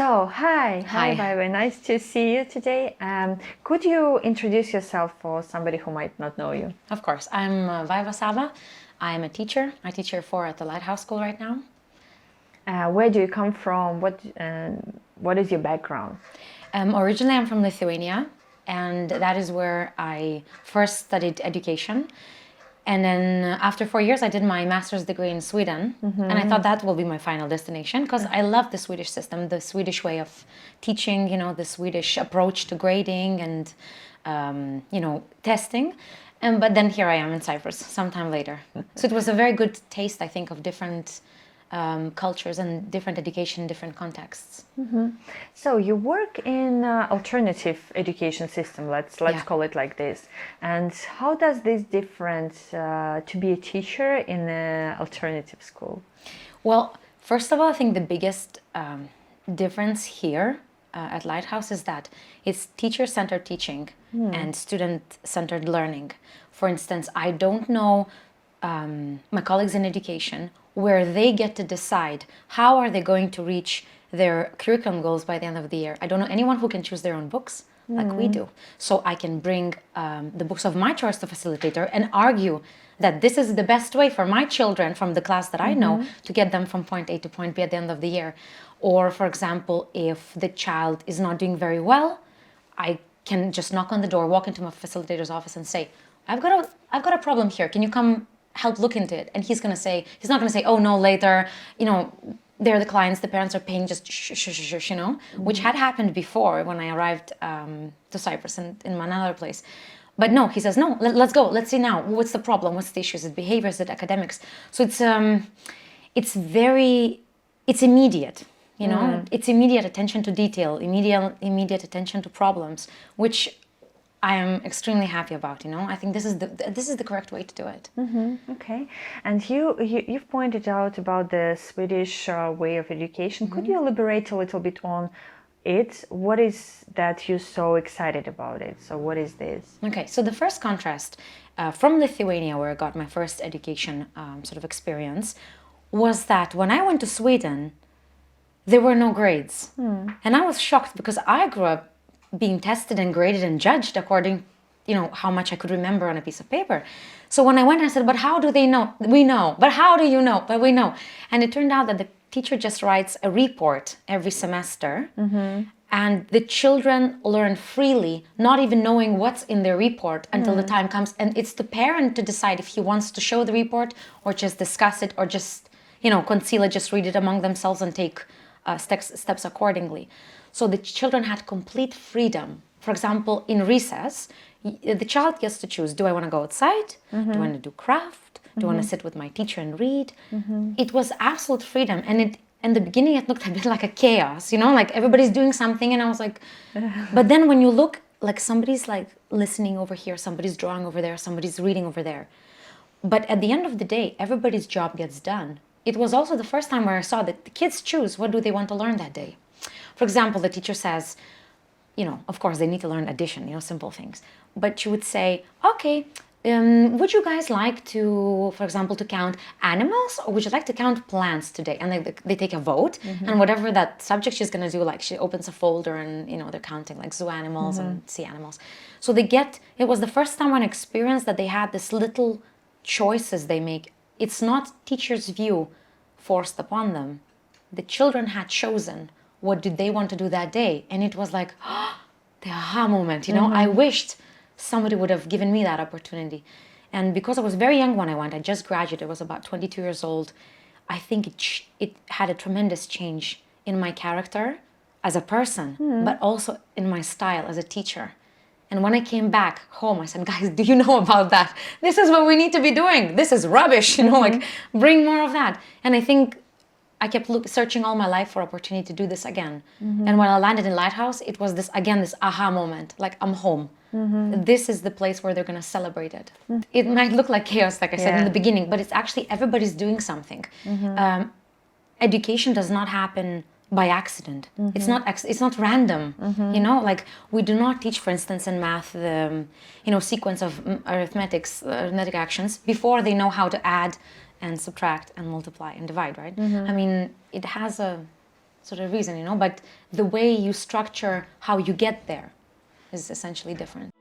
So, hi, Hi. Vaiva. Nice to see you today. Could you introduce yourself for somebody who might not know you? Of course. I'm Vaiva Savva. I'm a teacher. I teach year 4 at the Lighthouse School right now. Where do you come from? What is your background? Originally, I'm from Lithuania, and that is where I first studied education. And then after 4 years, I did my master's degree in Sweden. And I thought that will be my final destination because I love the Swedish system, the Swedish way of teaching, the Swedish approach to grading and, testing. But then here I am in Cyprus sometime later. So it was a very good taste, I think, of different cultures and different education, different contexts. So you work in alternative education system. Let's Yeah. call it like this. And how does this different to be a teacher in an alternative school? Well, first of all, I think the biggest difference here at Lighthouse is that it's teacher-centered teaching and student-centered learning. For instance, I don't know my colleagues in education where they get to decide how are they going to reach their curriculum goals by the end of the year. I don't know anyone who can choose their own books like we do. So I can bring the books of my choice to facilitator and argue that this is the best way for my children from the class that I know to get them from point A to point B at the end of the year. Or, for example, if the child is not doing very well, I can just knock on the door, walk into my facilitator's office and say, I've got a problem here. Can you come help look into it? And he's not gonna say, oh no, later, they're the clients, the parents are paying, just shh, which had happened before when I arrived to Cyprus and in another place. But no, he says, no, let's go, let's see now, what's the problem, what's the issue, is it behavior, is it academics? So it's immediate, it's immediate attention to detail, immediate attention to problems, which I am extremely happy about. I think this is the correct way to do it. Okay, and you've pointed out about the Swedish way of education. Could you elaborate a little bit on it? What is that you're so excited about it? So what is this? Okay, so the first contrast from Lithuania, where I got my first education sort of experience, was that when I went to Sweden, there were no grades, and I was shocked because I grew up being tested and graded and judged according, how much I could remember on a piece of paper. So when I went, I said, but how do they know? We know. But how do you know? But we know. And it turned out that the teacher just writes a report every semester, and the children learn freely, not even knowing what's in their report until the time comes. And it's the parent to decide if he wants to show the report or just discuss it or just, conceal it, just read it among themselves and take steps accordingly. So the children had complete freedom. For example, in recess, the child gets to choose, do I want to go outside? Do I want to do craft? Do I want to sit with my teacher and read? It was absolute freedom. And in the beginning, it looked a bit like a chaos, like everybody's doing something. And I was like, but then when you look, like somebody's like listening over here, somebody's drawing over there, somebody's reading over there. But at the end of the day, everybody's job gets done. It was also the first time where I saw that the kids choose what do they want to learn that day. For example, the teacher says, of course they need to learn addition, simple things. But she would say, okay, would you guys like to, for example, to count animals or would you like to count plants today? And they take a vote and whatever that subject she's going to do, like she opens a folder and, they're counting like zoo animals and sea animals. So it was the first time when I experienced that they had this little choices they make. It's not teacher's view forced upon them. The children had chosen what did they want to do that day. And it was like, the aha moment, I wished somebody would have given me that opportunity. And because I was very young when I went, I just graduated, I was about 22 years old, I think it had a tremendous change in my character as a person, but also in my style as a teacher. And when I came back home, I said, guys, do you know about that? This is what we need to be doing. This is rubbish, like bring more of that. And I think I kept searching all my life for opportunity to do this again. And when I landed in Lighthouse, it was this aha moment, like I'm home. This is the place where they're going to celebrate it. It might look like chaos, like I said in the beginning, but it's actually everybody's doing something. Education does not happen by accident. It's not random. You know, like we do not teach, for instance, in math the sequence of arithmetic actions before they know how to add and subtract and multiply and divide, right? I mean, it has a sort of reason, but the way you structure how you get there is essentially different.